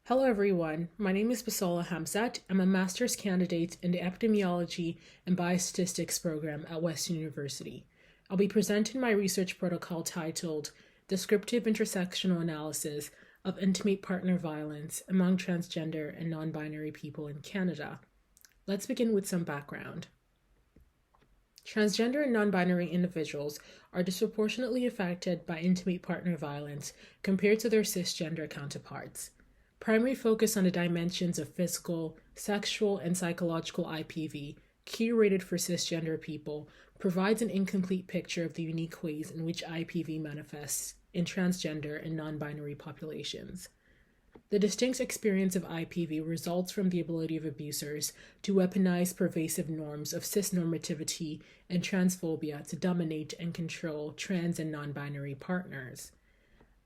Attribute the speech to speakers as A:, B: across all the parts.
A: Hello everyone, my name is Basola Hamzat. I'm a master's candidate in the Epidemiology and Biostatistics program at Western University. I'll be presenting my research protocol titled Descriptive Intersectional Analysis of Intimate Partner Violence Among Transgender and Non-Binary People in Canada. Let's begin with some background. Transgender and non-binary individuals are disproportionately affected by intimate partner violence compared to their cisgender counterparts. Primary focus on the dimensions of physical, sexual, and psychological IPV, curated for cisgender people, provides an incomplete picture of the unique ways in which IPV manifests in transgender and non-binary populations. The distinct experience of IPV results from the ability of abusers to weaponize pervasive norms of cisnormativity and transphobia to dominate and control trans and non-binary partners.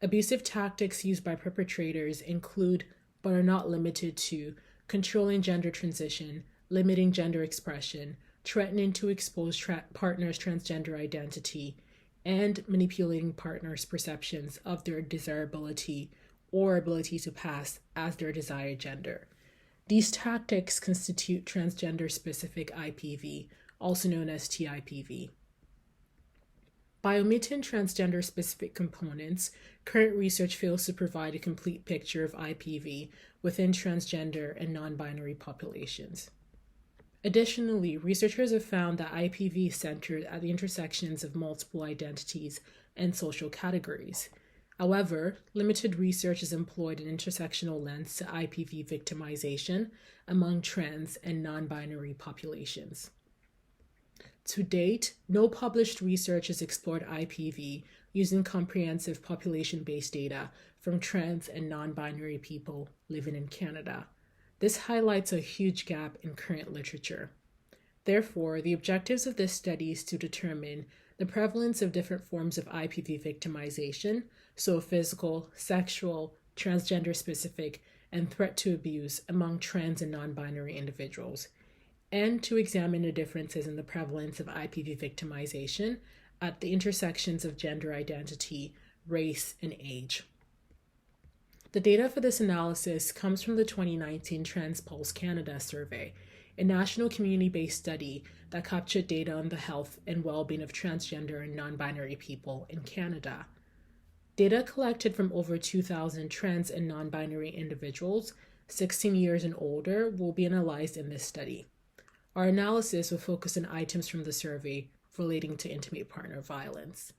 A: Abusive tactics used by perpetrators include, but are not limited to, controlling gender transition, limiting gender expression, threatening to expose partners' transgender identity, and manipulating partners' perceptions of their desirability or ability to pass as their desired gender. These tactics constitute transgender-specific IPV, also known as TIPV. By omitting transgender-specific components, current research fails to provide a complete picture of IPV within transgender and non-binary populations. Additionally, researchers have found that IPV is centered at the intersections of multiple identities and social categories. However, limited research is employed an intersectional lens to IPV victimization among trans and non-binary populations. To date, no published research has explored IPV using comprehensive population-based data from trans and non-binary people living in Canada. This highlights a huge gap in current literature. Therefore, the objectives of this study is to determine the prevalence of different forms of IPV victimization, so physical, sexual, transgender-specific, and threat to abuse among trans and non-binary individuals, and to examine the differences in the prevalence of IPV victimization at the intersections of gender identity, race, and age. The data for this analysis comes from the 2019 TransPulse Canada survey, a national community-based study that captured data on the health and well-being of transgender and non-binary people in Canada. Data collected from over 2,000 trans and non-binary individuals, 16 years and older, will be analyzed in this study. Our analysis will focus on items from the survey relating to intimate partner violence.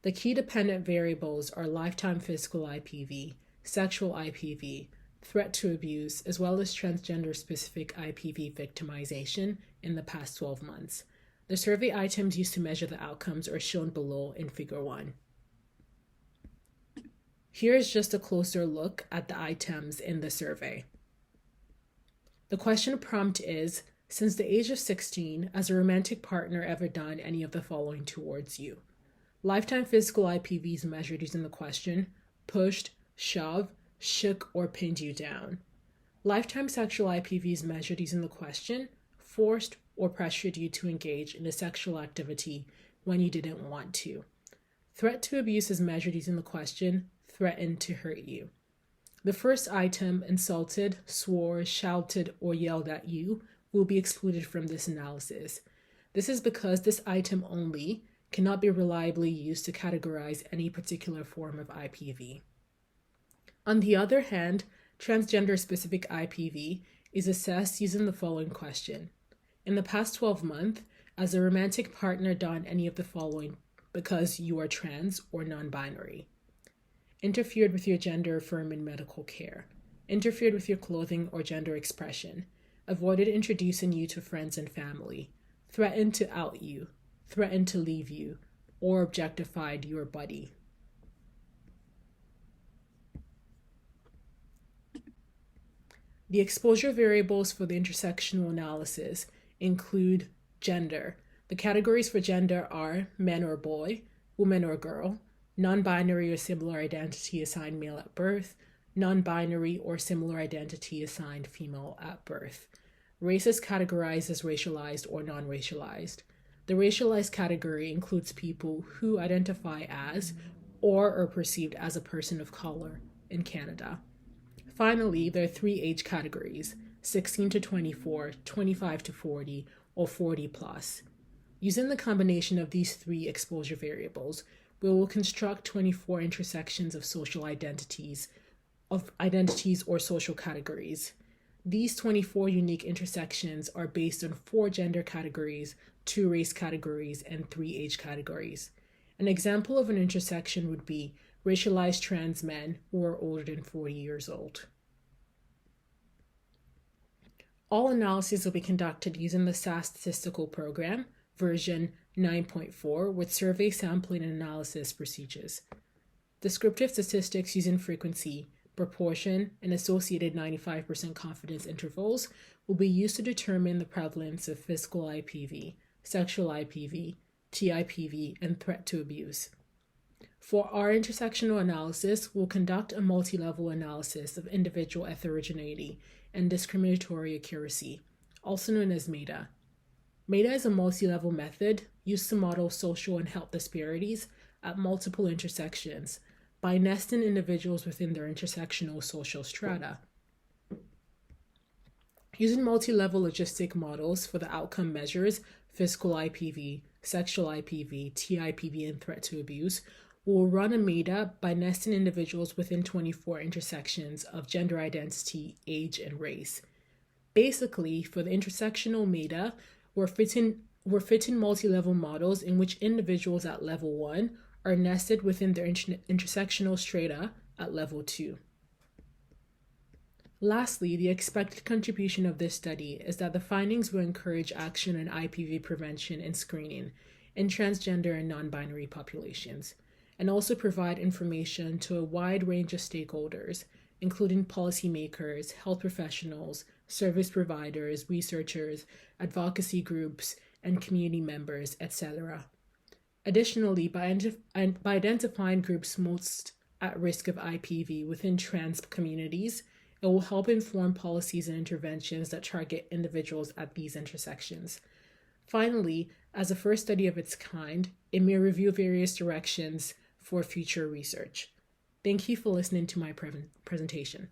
A: The key dependent variables are lifetime physical IPV, sexual IPV, threat to abuse, as well as transgender-specific IPV victimization in the past 12 months. The survey items used to measure the outcomes are shown below in Figure 1. Here is just a closer look at the items in the survey. The question prompt is, since the age of 16, has a romantic partner ever done any of the following towards you? Lifetime physical IPVs measured using the question, pushed, shoved, shook, or pinned you down. Lifetime sexual IPVs measured using the question, forced or pressured you to engage in a sexual activity when you didn't want to. Threat to abuse is measured using the question, threatened to hurt you. The first item, insulted, swore, shouted, or yelled at you, will be excluded from this analysis. This is because this item only cannot be reliably used to categorize any particular form of IPV. On the other hand, transgender-specific IPV is assessed using the following question. In the past 12 months, has a romantic partner done any of the following because you are trans or non-binary? Interfered with your gender-affirming medical care, interfered with your clothing or gender expression, avoided introducing you to friends and family, threatened to out you, threatened to leave you, or objectified your body. The exposure variables for the intersectional analysis include gender. The categories for gender are man or boy, woman or girl, non-binary or similar identity assigned male at birth, non-binary or similar identity assigned female at birth. Race is categorized as racialized or non-racialized. The racialized category includes people who identify as or are perceived as a person of color in Canada. Finally, there are 3 age categories: 16 to 24, 25 to 40, or 40 plus. Using the combination of these 3 exposure variables, we will construct 24 intersections of social identities or social categories. These 24 unique intersections are based on 4 gender categories, 2 race categories, and 3 age categories. An example of an intersection would be racialized trans men who are older than 40 years old. All analyses will be conducted using the SAS statistical program, version 9.4, with survey sampling and analysis procedures. Descriptive statistics using frequency, proportion, and associated 95% confidence intervals will be used to determine the prevalence of physical IPV, sexual IPV, TIPV, and threat to abuse. For our intersectional analysis, we'll conduct a multi-level analysis of individual heterogeneity and discriminatory accuracy, also known as META. META is a multi-level method used to model social and health disparities at multiple intersections by nesting individuals within their intersectional social strata. Using multi-level logistic models for the outcome measures, physical IPV, sexual IPV, TIPV, and threat to abuse, we'll run a META by nesting individuals within 24 intersections of gender identity, age, and race. Basically, for the intersectional META, we're fitting multi-level models in which individuals at level 1 are nested within their intersectional strata at level 2. Lastly, the expected contribution of this study is that the findings will encourage action in IPV prevention and screening in transgender and non-binary populations, and also provide information to a wide range of stakeholders, including policymakers, health professionals, service providers, researchers, advocacy groups, and community members, etc. Additionally, by identifying groups most at risk of IPV within trans communities, it will help inform policies and interventions that target individuals at these intersections. Finally, as a first study of its kind, it may review various directions for future research. Thank you for listening to my presentation.